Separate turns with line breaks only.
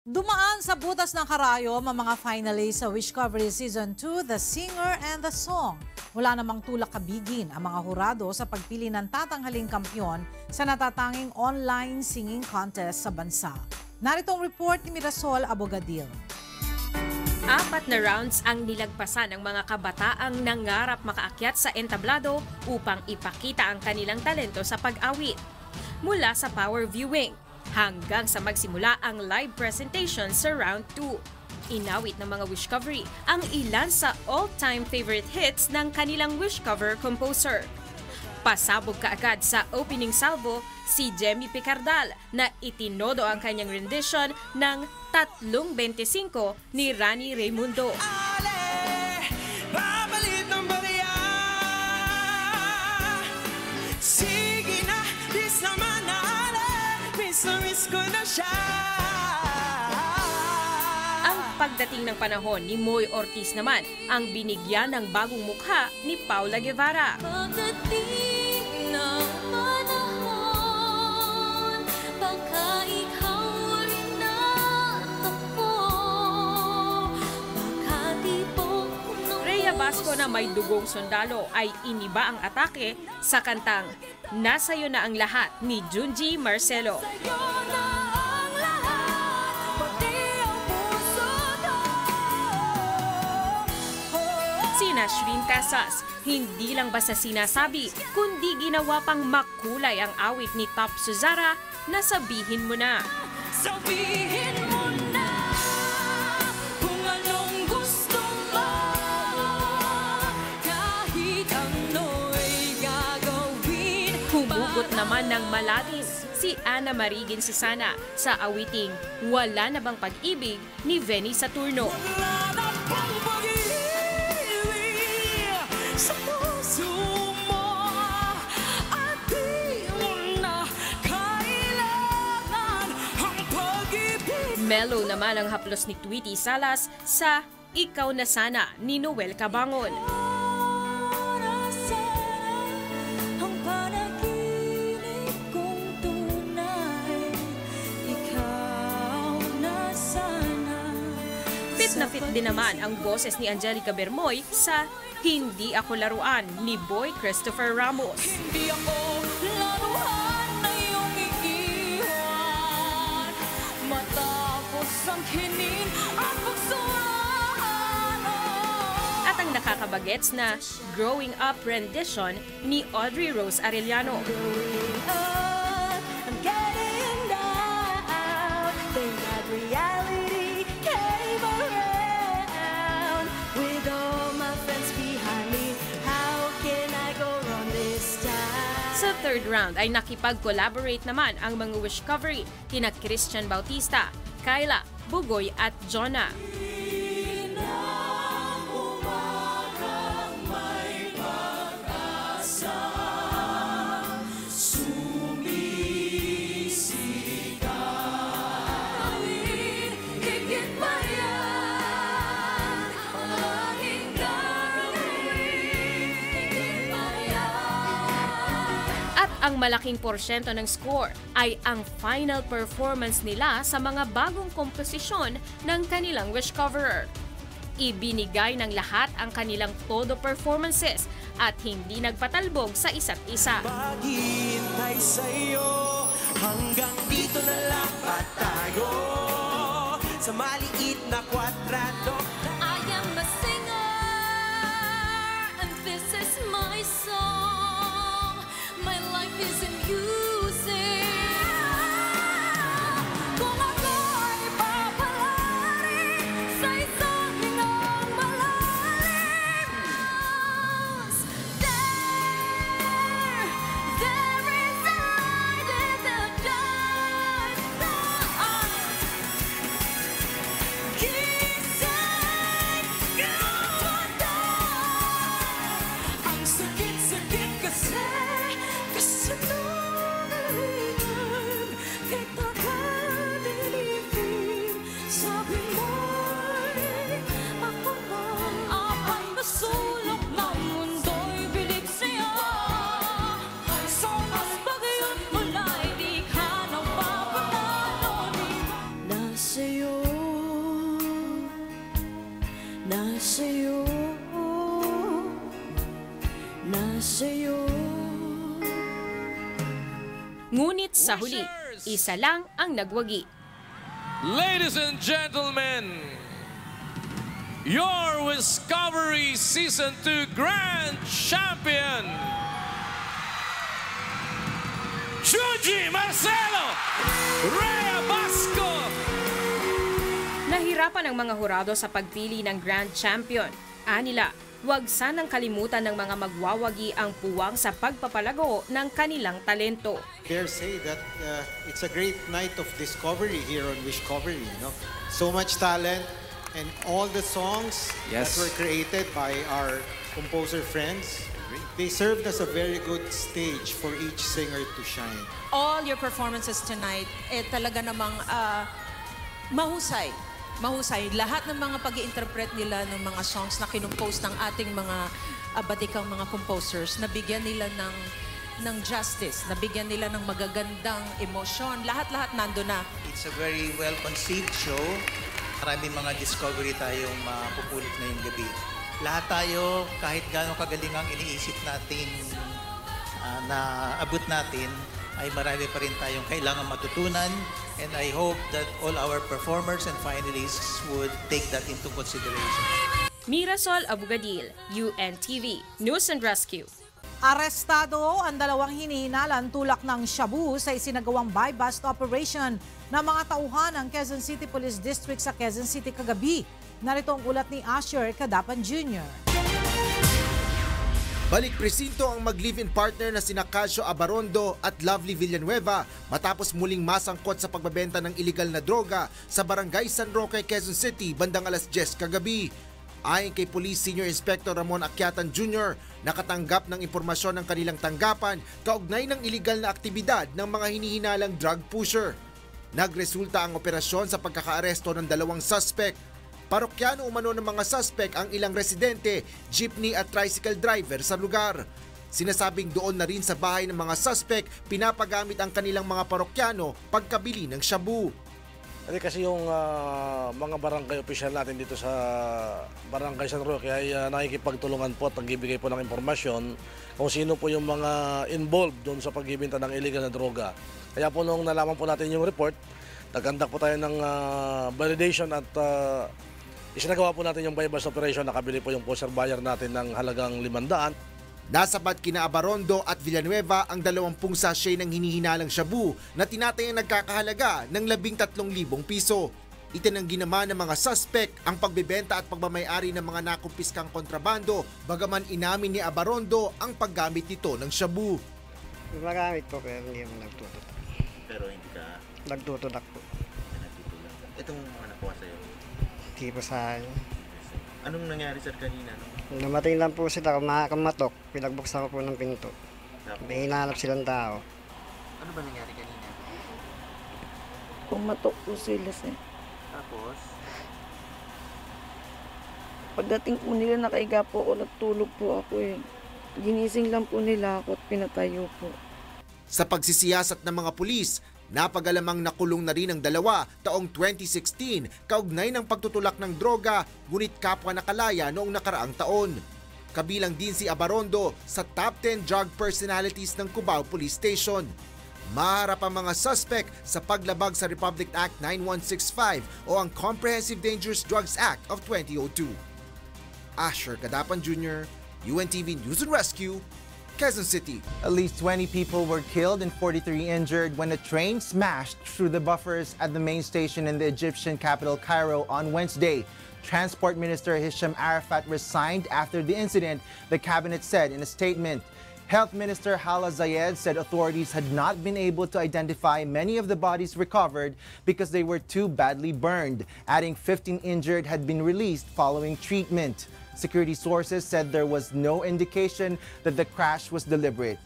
Dumaan sa butas ng karayom ang mga finalists sa Wishcovery Season 2, The Singer and the Song. Wala namang tulak kabigin ang mga hurado sa pagpili ng tatanghaling kampyon sa natatanging online singing contest sa bansa. Narito ang report ni Mirasol Abogadil.
4 na rounds ang nilagpasan ng mga kabataang nangarap makaakyat sa entablado upang ipakita ang kanilang talento sa pag-awit. Mula sa power viewing hanggang sa magsimula ang live presentation sa round 2. Inawit ng mga Wishcovery ang ilan sa all-time favorite hits ng kanilang Wishcover composer. Pasabog kaagad sa opening salvo si Jemmy Picardal na itinodo ang kanyang rendition ng 3.25 ni Rani Raimundo. Ang pagdating ng panahon ni Moy Ortiz naman ang binigyan ng bagong mukha ni Paula Guevara. Pagdating ng panahon, baka ikaw rin natakbo, baka tipong Rhea Basco na may dugong sundalo ay iniba ang atake sa kantang Nasa'yo na ang lahat ni Junji Marcelo. Sina Shrin Casas, hindi lang basta sinasabi, kundi ginawa pang makulay ang awit ni Top Suzara na Sabihin Mo Na. Sabihin mo na kung anong gusto mo, kahit ano'y gagawin. Humugot naman ng malalim si Ana Marigin Susana sa awiting Wala Na Bang Pag-ibig ni Venny Saturno. Mellow naman ang haplos ni Tweety Salas sa Ikaw Na Sana ni Noel Cabangon. Fit na fit din naman ang boses ni Angelica Bermoy sa Hindi Ako Laruan ni Boy Christopher Ramos. Hindi ako laruan na iyong iiwan, matapos ang kinin ang pagsuhan. At ang nakakabagets na Growing Up rendition ni Audrey Rose Arellano. Sa third round ay nakipag-collaborate naman ang mga Wishcovery kina Christian Bautista, Kyla, Bugoy at Jonah. Ang malaking porsyento ng score ay ang final performance nila sa mga bagong komposisyon ng kanilang Wishcoverer. Ibinigay ng lahat ang kanilang todo performances at hindi nagpatalbog sa isa't isa. Maghihintay sa'yo hanggang dito na lang pa tayo sa maliit na kwadrado. I am a singer and this is my song. My life is in music. Kung ako ay papalari sa isang hingang malalim, there is a light in the dark. Gising
Nasa'yo, nasa'yo.
Ngunit sa huli, isa lang ang nagwagi.
Ladies and gentlemen, your Discovery Season 2 Grand Champion, Chuji Marcelo Rhea Basco.
Nahirapan ang mga hurado sa pagpili ng Grand Champion. Anila, huwag sanang kalimutan ng mga magwawagi ang puwang sa pagpapalago ng kanilang talento.
Dare say that it's a great night of discovery here on Wishcovery. So much talent and all the songs that were created by our composer friends. They served as a very good stage for each singer to shine.
All your performances tonight, talaga namang mahusay. Mahusay. Lahat ng mga pag-i-interpret nila ng mga songs na kinumpose ng ating mga batikang mga composers, nabigyan nila ng justice, nabigyan nila ng magagandang emosyon. Lahat-lahat nando na.
It's a very well-conceived show. Maraming mga discovery tayong mapupulot ngayong gabi. Lahat tayo, kahit gaano kagaling ang iniisip natin na abot natin, ay marami pa rin tayong kailangan matutunan. And I hope that all our performers and finalists would take that into consideration.
Mirasol Abugadil, UNTV, News and Rescue.
Arestado ang dalawang hinihinalang tulak ng shabu sa isinagawang buy-bust operation ng mga tauhan ng Quezon City Police District sa Quezon City kagabi. Narito ang ulat ni Asher Cadapan Jr.
Balik presinto ang mag-live-in partner na sina Casio Abarondo at Lovely Villanueva matapos muling masangkot sa pagbebenta ng iligal na droga sa Barangay San Roque, Quezon City bandang alas 10 kagabi. Ayon kay Police Senior Inspector Ramon Akyatan Jr., nakatanggap ng impormasyon ng kanilang tanggapan kaugnay ng iligal na aktibidad ng mga hinihinalang drug pusher. Nagresulta ang operasyon sa pagkakaaresto ng dalawang suspect. Parokyano umano ng mga suspect ang ilang residente, jeepney at tricycle driver sa lugar. Sinasabing doon na rin sa bahay ng mga suspect pinapagamit ang kanilang mga parokyano pagkabili ng shabu.
Kasi yung mga barangay official natin dito sa Barangay San Roque ay nakikipagtulungan po at nagbibigay po ng impormasyon kung sino po yung mga involved doon sa pagbibenta ng illegal na droga. Kaya po nung nalaman po natin yung report, nagkandak po tayo ng validation at isinagawa po natin yung buy-bust operation. Nakabili po yung poster buyer natin ng halagang 500.
Nasabat kina Abarondo at Villanueva ang 20 sachet ng hinihinalang shabu na tinatayang nagkakahalaga ng 13,000 piso. Itinanggi naman ng mga suspect ang pagbebenta at pagmamayari ng mga nakumpiskang kontrabando, bagaman inamin ni Abarondo ang paggamit nito ng shabu.
Magamit po pero hindi mo nagtututak.
Pero hindi ka
Nagtututak po.
nagtutulak. Itong mga nakuha sa'yo,
Hindi po sa akin.
anong nangyari sir kanina? No?
Dumating lang po sila, kamatok. Pinagbuksan ko po ng pinto. May hinahanap silang tao.
Ano ba nangyari kanina?
Pumatok po sila sir.
Tapos,
Pagdating po nila, nakaiga po ako, nagtulog po ako eh. Ginising lang po nila ako at pinatayo po.
Sa pagsisiyasat ng mga pulis, napagalamang nakulong na rin ang dalawa taong 2016 kaugnay ng pagtutulak ng droga, ngunit kapwa nakalaya noong nakaraang taon. Kabilang din si Abarondo sa top 10 drug personalities ng Cubao Police Station. Maharap ang mga suspect sa paglabag sa Republic Act 9165 o ang Comprehensive Dangerous Drugs Act of 2002. Asher Cadapan Jr., UNTV News and Rescue, Quezon City.
At least 20 people were killed and 43 injured when a train smashed through the buffers at the main station in the Egyptian capital Cairo on Wednesday. Transport Minister Hisham Arafat resigned after the incident, the cabinet said in a statement. Health Minister Hala Zayed said authorities had not been able to identify many of the bodies recovered because they were too badly burned, adding 15 injured had been released following treatment. Security sources said there was no indication that the crash was deliberate.